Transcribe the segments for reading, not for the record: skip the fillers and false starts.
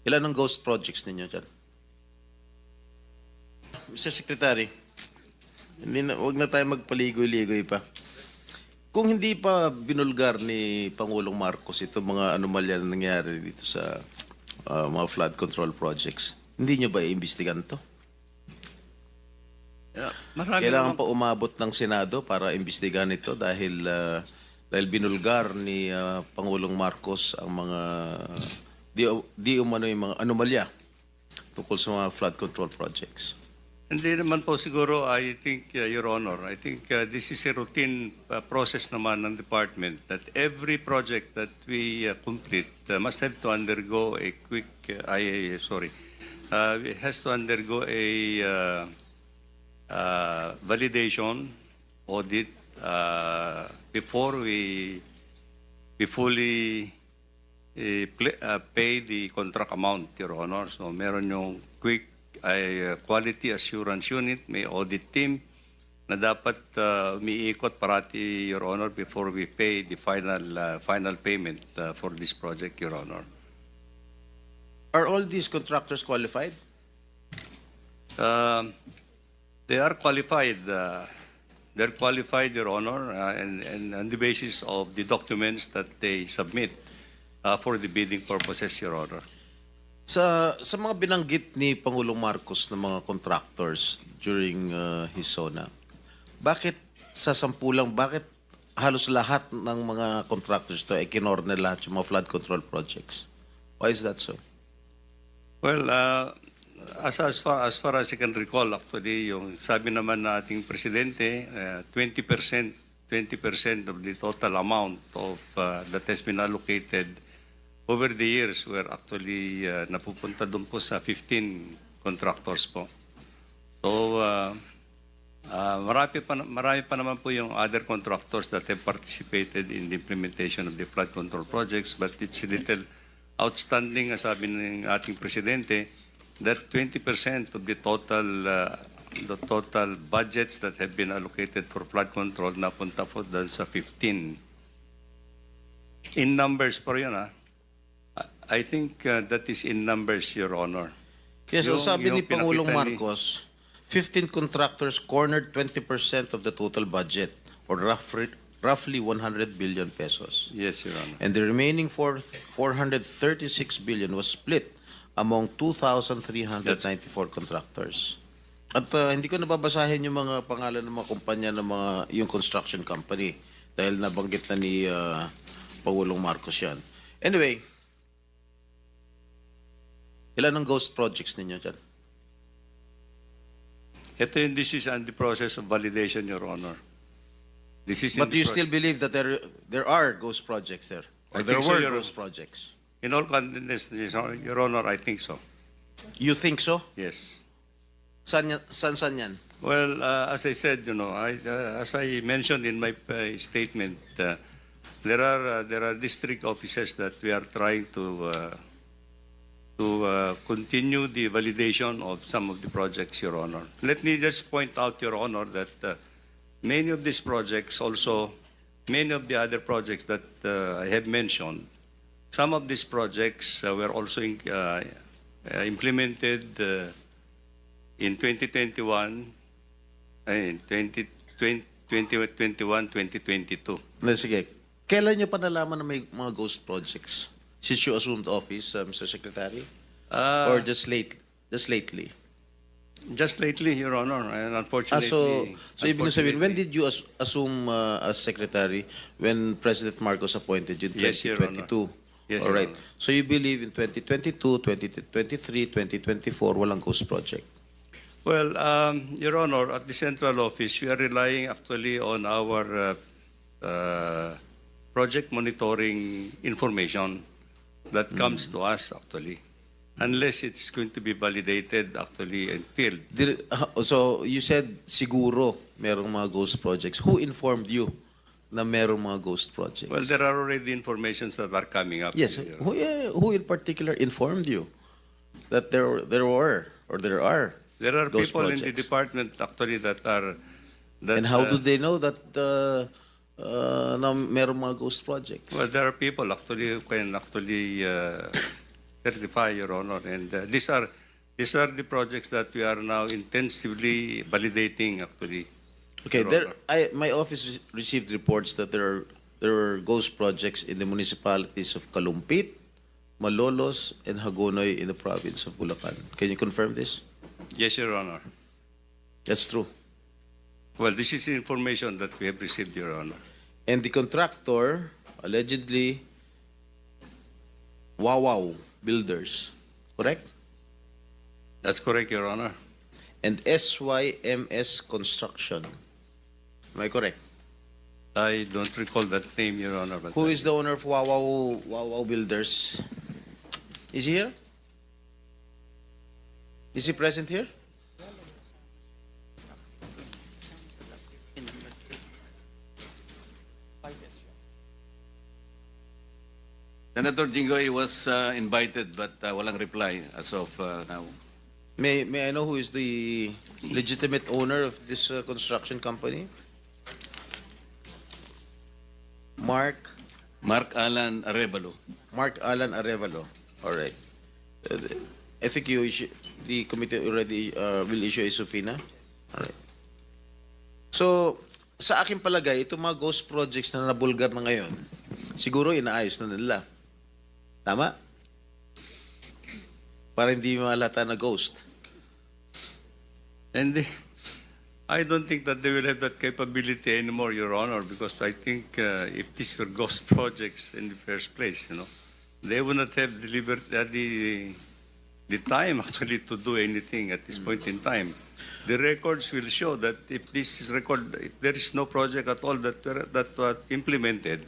Ilan ang ghost projects ninyo dyan? Mr. Secretary, wag na tayo magpaligoy-ligoy pa. Kung hindi pa binulgar ni Pangulong Marcos itong mga anomalya na nangyari dito sa mga flood control projects, hindi nyo ba iimbestigan to? Kailangan pa umabot ng Senado para imbestigahan ito dahil binulgar ni Pangulong Marcos ang mga di umano yung mga anomalya tungkol sa mga flood control projects. Hindi naman po siguro, I think, Your Honor, I think this is a routine process naman ng department that every project that we complete must have to undergo a quick, it has to undergo a validation audit before we fully pay the contract amount, Your Honor. So meron yung quick quality assurance unit, may audit team na dapat umiikot parati, Your Honor, before we pay the final payment for this project, Your Honor. Are all these contractors qualified? They are qualified. They're qualified, Your Honor, and on the basis of the documents that they submit for the bidding purposes, Your Honor. Sa mga binanggit ni Pangulong Marcos ng mga contractors during his SONA, bakit sa sampulang, bakit halos lahat ng mga contractors to ay kinorner lahat yung mga flood control projects? Why is that so? Well, As far as I can recall, actually, yung sabi naman na ating presidente, 20% of the total amount of that has been allocated over the years were actually napupunta doon po sa 15 contractors po. So, marami pa naman po yung other contractors that have participated in the implementation of the flood control projects, but it's a little outstanding, sabi ng ating presidente, that 20% of the total budgets that have been allocated for flood control napunta po doon sa 15. In numbers po yun, I think that is in numbers, Your Honor. Yes, so sabi ni Pangulong Marcos, 15 contractors cornered 20% of the total budget, or roughly 100 billion pesos. Yes, Your Honor. And the remaining 436 billion was split among 2,394 contractors. At hindi ko nababasahin yung mga pangalan ng mga kumpanya ng mga yung construction company dahil nabanggit na ni Pangulong Marcos yan. Anyway, ilan ang ghost projects ninyo dyan? This is on the process of validation, Your Honor. But do you still believe that there are ghost projects there? Or there were ghost projects? In all confidence, Your Honor, I think so. You think so? Yes. San yan? Well, as I said, as I mentioned in my statement, there are district offices that we are trying to continue the validation of some of the projects, Your Honor. Let me just point out, Your Honor, that many of these projects also, many of the other projects that I have mentioned, some of these projects were also implemented in 2021, in 2022. Sige. Kailan nyo pa nalaman na may mga ghost projects? Since you assumed office, Mr. Secretary? Or just lately? Just lately, Your Honor, and unfortunately. So ibig sabihin, when did you assume as Secretary when President Marcos appointed you in 2022? Yes, Your Honor. Yes, all right. Your Honor. So you believe in 2022, 2023, 2024, walang ghost project? Well, Your Honor, at the central office, we are relying actually on our project monitoring information that comes to us actually, unless it's going to be validated actually and filled. So you said siguro merong mga ghost projects. Who informed you na merong mga ghost projects? Well, there are already informations that are coming up. Yes. Who in particular informed you that there were or there are? There are ghost people projects? in the department actually that are. And how do they know that na merong mga ghost projects? Well, there are people actually who can actually certify, Your Honor. And these are the projects that we are now intensively validating, actually. Okay, Your Honor. my office received reports that there are ghost projects in the municipalities of Kalumpit, Malolos, and Hagonoy in the province of Bulacan. Can you confirm this? Yes, Your Honor. That's true. Well, this is information that we have received, Your Honor. And the contractor, allegedly, Wawaw Builders, correct? That's correct, Your Honor. And SYMS Construction. Am I correct? I don't recall that name, Your Honor. But Who is the owner of Wawaw Builders? Is he here? Is he present here? Senator Jinggoy was invited but walang reply as of now. May I know who is the legitimate owner of this construction company? Mark Alan Arevalo. Alan Arevalo. All right. I think the committee already will issue a subpoena. All right. So, sa aking palagay, itong mga ghost projects na nabulgar na ngayon, siguro inaayos na nila. Tama? Para hindi malata na ghost. And I don't think that they will have that capability anymore, Your Honor, because I think if these were ghost projects in the first place, they would not have delivered the time actually to do anything at this point in time. The records will show that if there is no project at all that was implemented,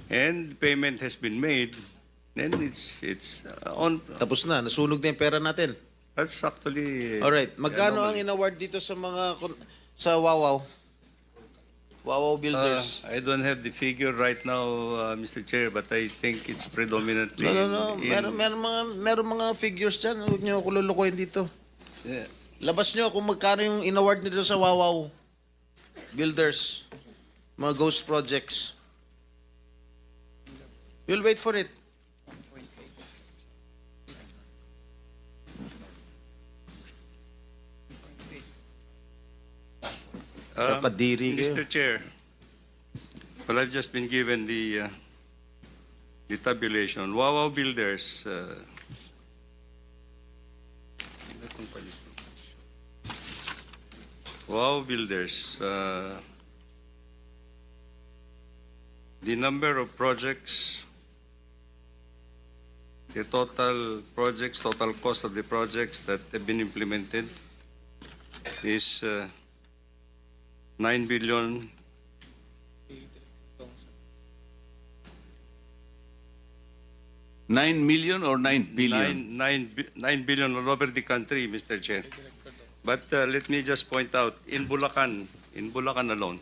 and payment has been made, then it's on. Tapos na, nasunog na yung pera natin. That's actually. Alright, magkano ang anomaly. in-award dito sa sa Wawaw? Wawaw Builders. I don't have the figure right now, Mr. Chair, but I think it's predominantly. No. Meron mga figures dyan. Huwag niyo ako lulukoyin dito. Yeah. Labas niyo kung magkano yung in-award nito sa Wawaw Builders. Mga ghost projects. We'll wait for it. Kakadiri kayo. Mr. Chair, well, I've just been given the tabulation. Wawaw Builders. Wawaw Builders. The number of projects, the total projects, total cost of the projects that have been implemented is 9 billion. $9 million or 9 billion? 9 billion all over the country, Mr. Chair. But let me just point out, in Bulacan alone,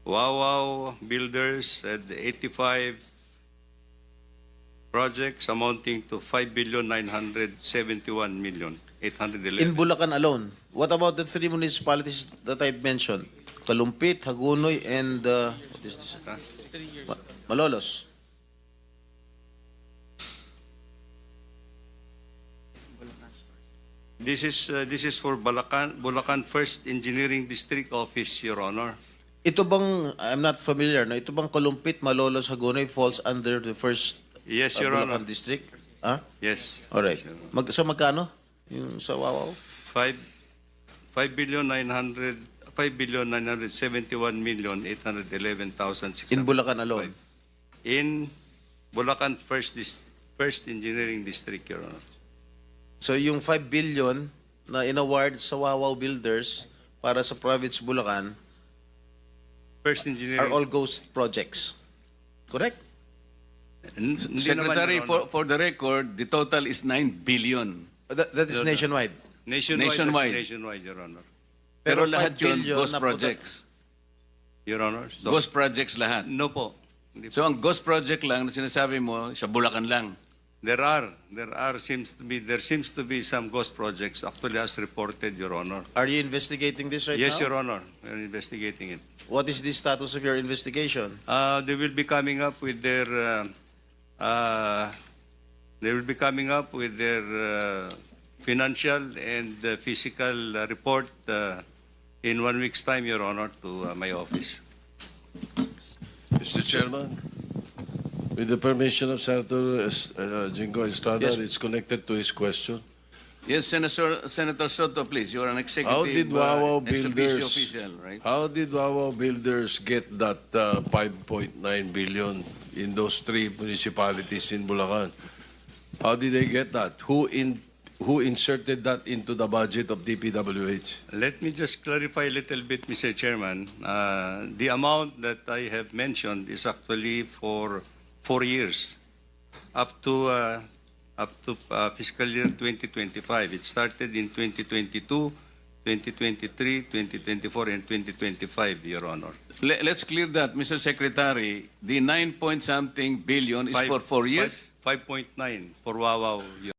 Wawaw Builders had 85 projects amounting to 5,971,811,000. In Bulacan alone. What about the three municipalities that I've mentioned? Kalumpit, Hagonoy, and what is this? Malolos. This is for Bulacan First Engineering District Office, Your Honor. Ito bang, I'm not familiar, no? Ito bang Kalumpit, Malolos, Hagonoy falls under the first Yes, Your Bulacan Honor. district? Huh? Yes. Alright. Yes, Your Honor. So magkano? Yung sa Wawaw? 5,971,811,600. In Bulacan alone? In Bulacan First Engineering District, Your Honor. So yung 5 billion na in-award sa Wawaw Builders para sa province Bulacan First are Engineering. all ghost projects. Correct? Hindi Secretary, naman, Your Honor. for the record, the total is 9 billion. That is nationwide. Nationwide. Nationwide, Your Honor. Pero 5 lahat yun, billion ghost na punta- projects. Your Honor. Ghost projects lahat. No po. Hindi po. So ang ghost project lang na sinasabi mo, sa Bulacan lang. There seems to be some ghost projects actually as reported, Your Honor. Are you investigating this right Yes, now? Your Honor. We're investigating it. What is the status of your investigation? They will be coming up with their They will be coming up with their financial and physical report in 1 week's time, Your Honor, to my office. Mr. Chairman, with the permission of Senator Jingo Estrada, Yes. it's connected to his question. Yes, Senator Soto, please. You are an executive How did Wawa ex officio Builders? official, right? How did Wawa Builders get that 5.9 billion in those three municipalities in Bulacan? How did they get that? Who inserted that into the budget of DPWH? Let me just clarify a little bit, Mr. Chairman. The amount that I have mentioned is actually for 4 years, up to fiscal year 2025. It started in 2022, 2023, 2024, and 2025, Your Honor. Let's clear that, Mr. Secretary. The 9 point something billion is for 4 years? 5.9 for Wawaw, Your